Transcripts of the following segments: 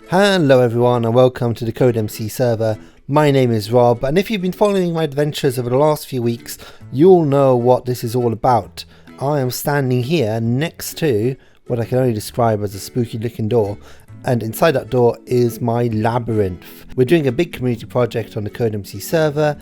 Hello everyone and welcome to the CodeMC server. My name is Rob, and if you've been following my adventures over the last few weeks, you'll know what this is all about. I am standing here next to what I can only describe as a spooky looking door, and inside that door is my labyrinth. We're doing a big community project on the CodeMC server.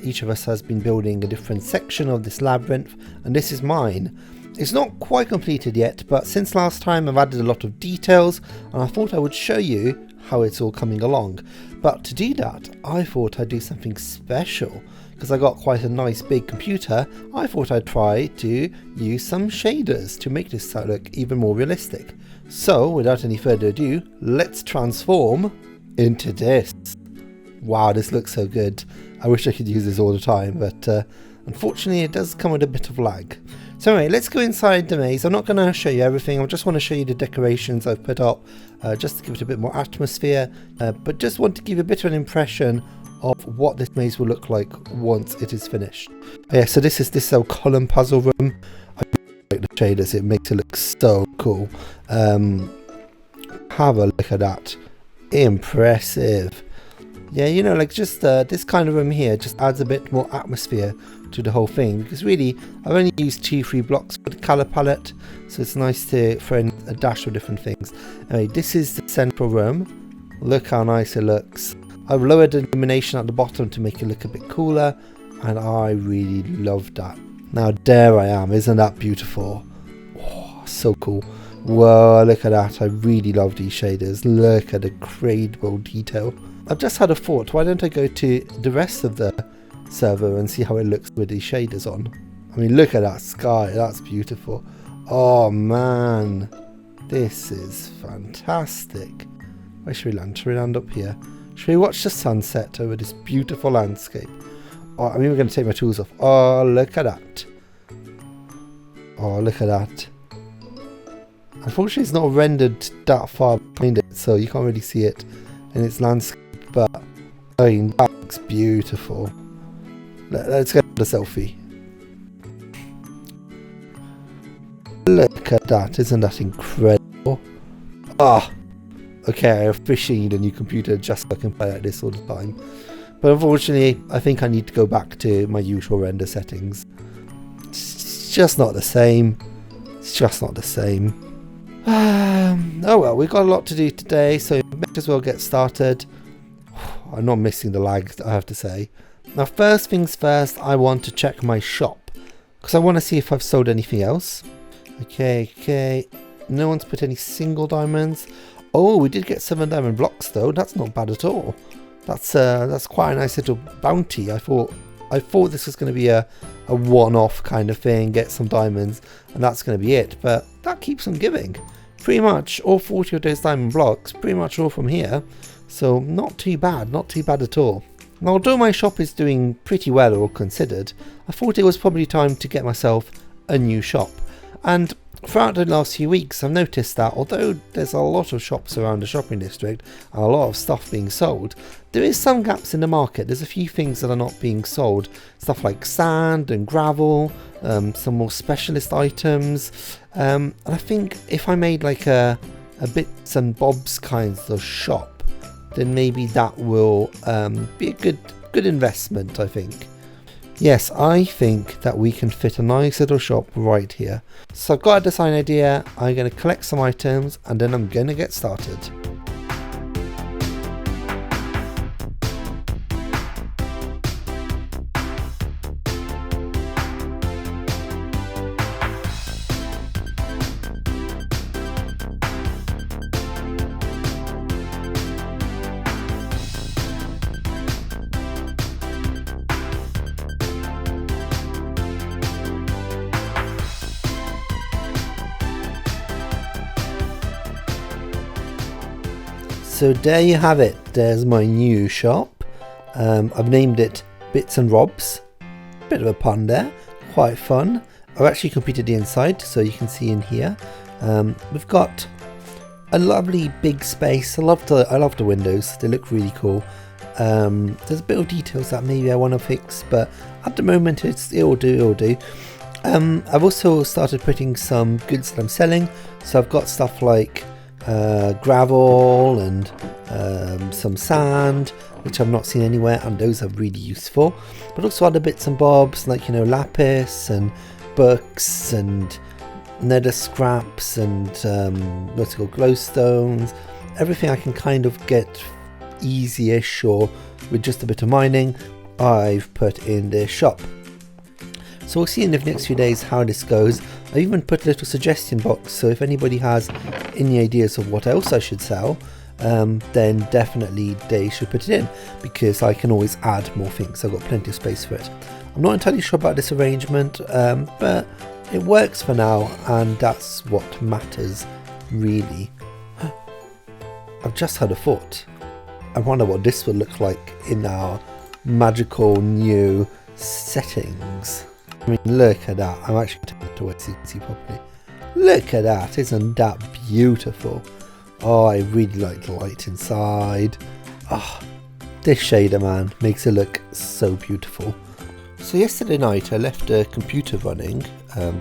Each of us has been building a different section of this labyrinth, and this is mine. It's not quite completed yet, but since last time I've added a lot of details, and I thought I would show you how it's all coming along. But to do that, I thought I'd do something special. Because I got quite a nice big computer, I thought I'd try to use some shaders to make this look even more realistic. So without any further ado, let's transform into this. Wow, this looks so good. I wish I could use this all the time, but unfortunately it does come with a bit of lag. So anyway, let's go inside the maze. I'm not going to show you everything, I just want to show you the decorations I've put up, just to give it a bit more atmosphere, but just want to give you a bit of an impression of what this maze will look like once it is finished. Yeah, so this is this column puzzle room. I like the shaders, it makes it look so cool. Have a look at that. Impressive. Yeah, you know, like just this kind of room here just adds a bit more atmosphere to the whole thing, because really I've only used 2-3 blocks for the colour palette, so it's nice to throw in a dash of different things. Anyway, this is the central room. Look how nice it looks. I've lowered the illumination at the bottom to make it look a bit cooler, and I really love that. Now there I am, isn't that beautiful? Oh, so cool. Whoa, look at that. I really love these shaders. Look at the incredible detail. I've just had a thought, why don't I go to the rest of the server and see how it looks with these shaders on. I mean, look at that sky, that's beautiful. Oh man, this is fantastic. Where should we land? Should we land up here? Should we watch the sunset over this beautiful landscape? Oh, I'm even going to take my tools off. Oh, look at that. Oh, look at that. Unfortunately, it's not rendered that far behind it, so you can't really see it in its landscape, but I mean, that looks beautiful. Let's get a selfie. Look at that, isn't that incredible? Ah, okay, I officially need a new computer just so I can play like this all the time. But unfortunately, I think I need to go back to my usual render settings. It's just not the same. It's just not the same. Oh well, we've got a lot to do today, so we might as well get started. I'm not missing the lag, I have to say. Now first things first, I want to check my shop, because I want to see if I've sold anything else. Okay, no one's put any single diamonds. Oh, we did get 7 diamond blocks though, that's not bad at all. That's quite a nice little bounty. I thought this was going to be a one-off kind of thing, get some diamonds, and that's going to be it, but that keeps on giving. Pretty much all 40 of those diamond blocks, pretty much all from here, so not too bad at all. Now, although my shop is doing pretty well all considered, I thought it was probably time to get myself a new shop. And throughout the last few weeks, I've noticed that although there's a lot of shops around the shopping district and a lot of stuff being sold, there is some gaps in the market. There's a few things that are not being sold. Stuff like sand and gravel, some more specialist items. And I think if I made like a bits and bobs kinds of shop, then maybe that will be a good investment, I think. Yes, I think that we can fit a nice little shop right here. So I've got a design idea, I'm going to collect some items, and then I'm going to get started. So there you have it, there's my new shop. I've named it Bits and Robs. Bit of a pun there, quite fun. I've actually completed the inside, so you can see in here. We've got a lovely big space. I love the windows, they look really cool. There's a bit of details that maybe I want to fix, but at the moment it'll do. I've also started putting some goods that I'm selling. So I've got stuff like gravel and some sand, which I've not seen anywhere, and those are really useful. But also other bits and bobs like, you know, lapis and books and nether scraps and what's it called, glowstones. Everything I can kind of get easy-ish or with just a bit of mining, I've put in this shop. So we'll see in the next few days how this goes. I even put a little suggestion box, so if anybody has any ideas of what else I should sell, then definitely they should put it in, because I can always add more things. I've got plenty of space for it. I'm not entirely sure about this arrangement, but it works for now, and that's what matters really. I've just had a thought. I wonder what this will look like in our magical new settings. I mean, look at that. I'm actually going to take it away so you can see properly. Look at that. Isn't that beautiful? Oh, I really like the light inside. Ah, oh, this shader, man, makes it look so beautiful. So yesterday night I left the computer running,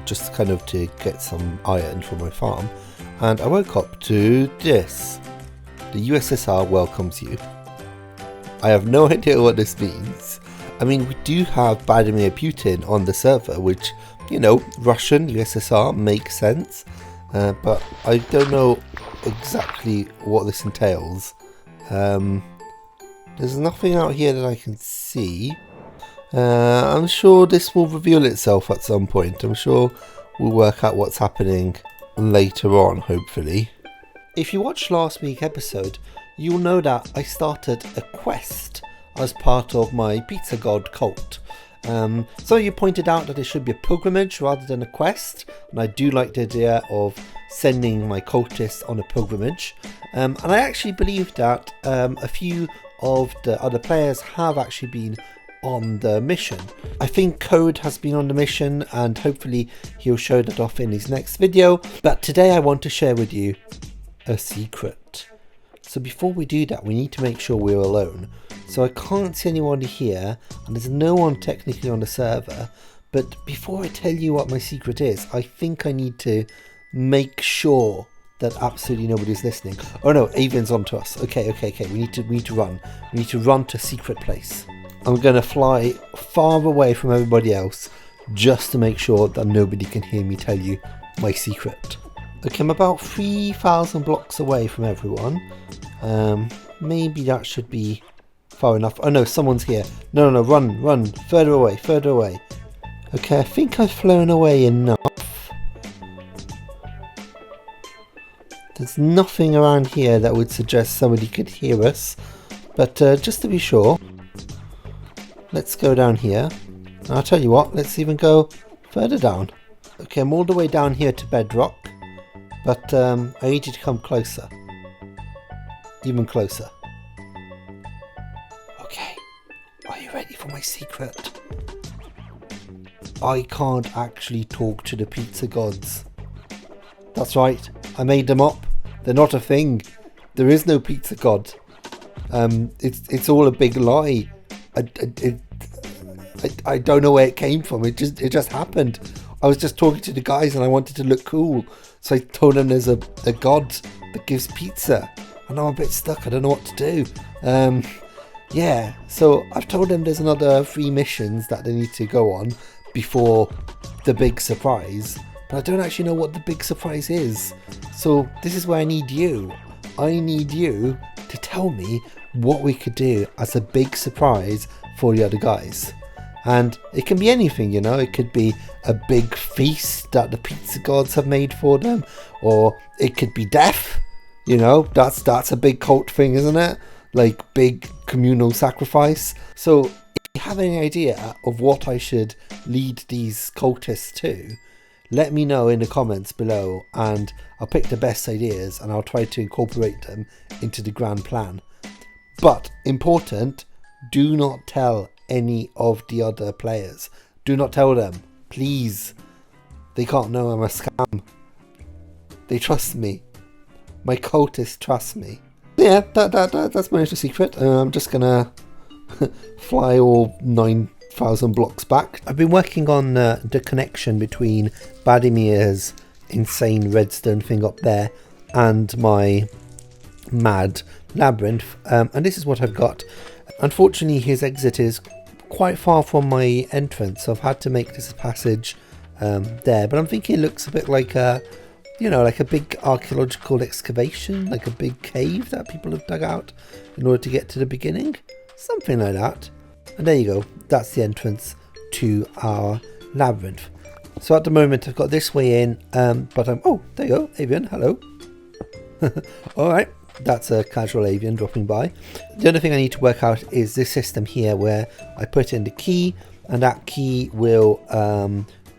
just kind of to get some iron for my farm, and I woke up to this. The USSR welcomes you. I have no idea what this means. I mean, we do have Vladimir Putin on the server, which, you know, Russian, USSR makes sense, but I don't know exactly what this entails. There's nothing out here that I can see. I'm sure this will reveal itself at some point. I'm sure we'll work out what's happening later on, hopefully. If you watched last week's episode, you'll know that I started a quest as part of my Pizza God cult. So you pointed out that it should be a pilgrimage rather than a quest, and I do like the idea of sending my cultists on a pilgrimage. And I actually believe that a few of the other players have actually been on the mission. I think Code has been on the mission, and hopefully he'll show that off in his next video. But today I want to share with you a secret. So before we do that, we need to make sure we're alone. So I can't see anyone here, and there's no one technically on the server. But before I tell you what my secret is, I think I need to make sure that absolutely nobody's listening. Oh no, Avon's onto us. Okay. We need to run. We need to run to a secret place. I'm going to fly far away from everybody else just to make sure that nobody can hear me tell you my secret. Okay, I'm about 3,000 blocks away from everyone. Maybe that should be far enough. Oh no, someone's here. No, run. Further away. Okay, I think I've flown away enough. There's nothing around here that would suggest somebody could hear us. But just to be sure, let's go down here. And I'll tell you what, let's even go further down. Okay, I'm all the way down here to bedrock. But I need you to come closer. Even closer. Okay, are you ready for my secret? I can't actually talk to the pizza gods. That's right, I made them up. They're not a thing. There is no pizza god. It's all a big lie. I don't know where it came from. It just happened. I was just talking to the guys and I wanted to look cool. So I told them there's a god that gives pizza. And I'm a bit stuck. I don't know what to do. Yeah, so I've told them there's another 3 missions that they need to go on before the big surprise. But I don't actually know what the big surprise is. So this is where I need you. I need you to tell me what we could do as a big surprise for the other guys. And it can be anything, you know. It could be a big feast that the pizza gods have made for them, or it could be death. You know, that's a big cult thing, isn't it? Like big communal sacrifice. So if you have any idea of what I should lead these cultists to, let me know in the comments below, and I'll pick the best ideas and I'll try to incorporate them into the grand plan. But important, do not tell any of the other players. Do not tell them, please. They can't know I'm a scam. They trust me. My cultists trust me. Yeah, that's my little secret. I'm just gonna fly all 9,000 blocks back. I've been working on the connection between Vladimir's insane redstone thing up there and my mad labyrinth, and this is what I've got. Unfortunately, his exit is quite far from my entrance, so I've had to make this a passage there, but I'm thinking it looks a bit like a, you know, like a big archaeological excavation, like a big cave that people have dug out in order to get to the beginning, something like that. And there you go, that's the entrance to our labyrinth. So at the moment I've got this way in, but I'm, oh, there you go, Avian, hello. Alright, that's a casual Avian dropping by. The other thing I need to work out is this system here where I put in the key, and that key will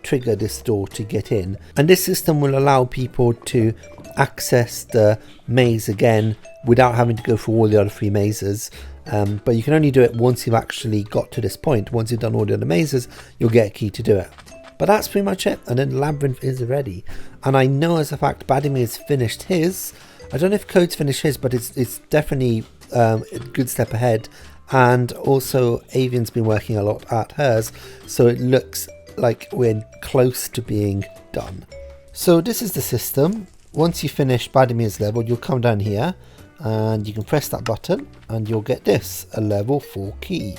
trigger this door to get in. And this system will allow people to access the maze again without having to go through all the other 3 mazes. But you can only do it once you've actually got to this point. Once you've done all the other mazes, you'll get a key to do it. But that's pretty much it, and then the labyrinth is ready. And I know as a fact Badimir's finished his. I don't know if Code's finished his, but it's definitely a good step ahead. And also Avian's been working a lot at hers, so it looks like we're close to being done. So this is the system. Once you finish Badimir's level, you'll come down here and you can press that button and you'll get this, a level 4 key.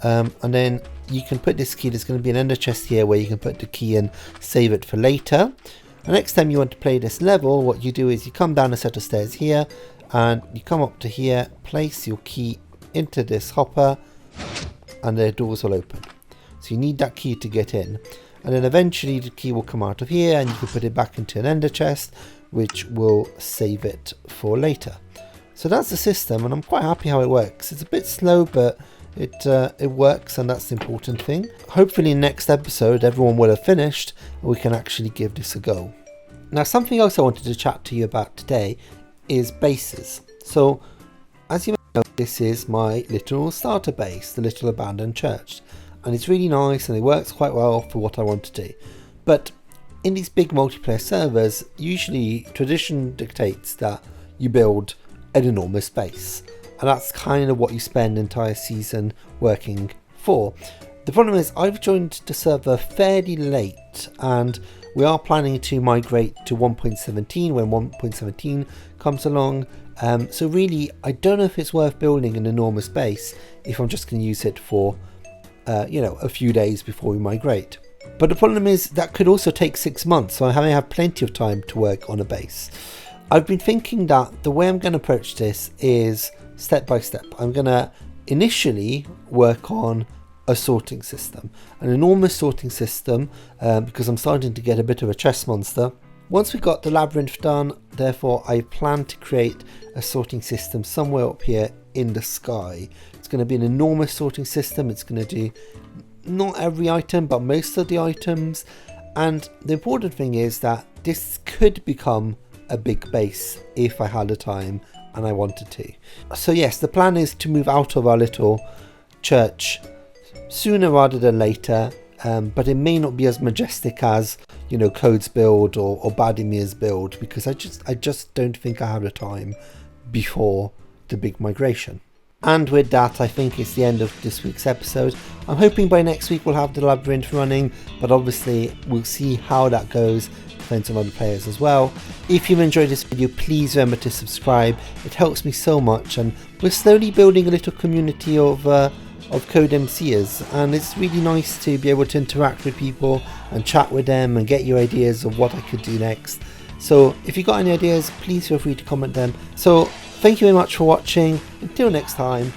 And then you can put this key, there's going to be an ender chest here where you can put the key and save it for later. The next time you want to play this level, what you do is you come down a set of stairs here and you come up to here, place your key into this hopper, and the doors will open. So you need that key to get in, and then eventually the key will come out of here and you can put it back into an ender chest, which will save it for later. So that's the system, and I'm quite happy how it works. It's a bit slow, but it works, and that's the important thing. Hopefully next episode everyone will have finished and we can actually give this a go. Now, something else I wanted to chat to you about today is bases. So as you know, this is my little starter base, the little abandoned church, and it's really nice and it works quite well for what I want to do. But in these big multiplayer servers, usually tradition dictates that you build an enormous base, and that's kind of what you spend the entire season working for. The problem is I've joined the server fairly late, and we are planning to migrate to 1.17 when 1.17 comes along. So really, I don't know if it's worth building an enormous base if I'm just going to use it for a few days before we migrate. But the problem is that could also take 6 months, so I have plenty of time to work on a base. I've been thinking that the way I'm going to approach this is step by step. I'm going to initially work on a sorting system, an enormous sorting system, because I'm starting to get a bit of a chess monster. Once we've got the labyrinth done, therefore, I plan to create a sorting system somewhere up here in the sky. It's going to be an enormous sorting system. It's going to do not every item, but most of the items. And the important thing is that this could become a big base if I had the time and I wanted to. So yes, the plan is to move out of our little church sooner rather than later, but it may not be as majestic as, you know, Code's build or Badimir's build, because I just don't think I have the time before the big migration. And with that, I think it's the end of this week's episode. I'm hoping by next week we'll have the labyrinth running, but obviously we'll see how that goes. Depends on other players as well. If you've enjoyed this video, please remember to subscribe. It helps me so much, and we're slowly building a little community of Code MCers, and it's really nice to be able to interact with people and chat with them and get your ideas of what I could do next. So if you've got any ideas, please feel free to comment them. So thank you very much for watching. Until next time,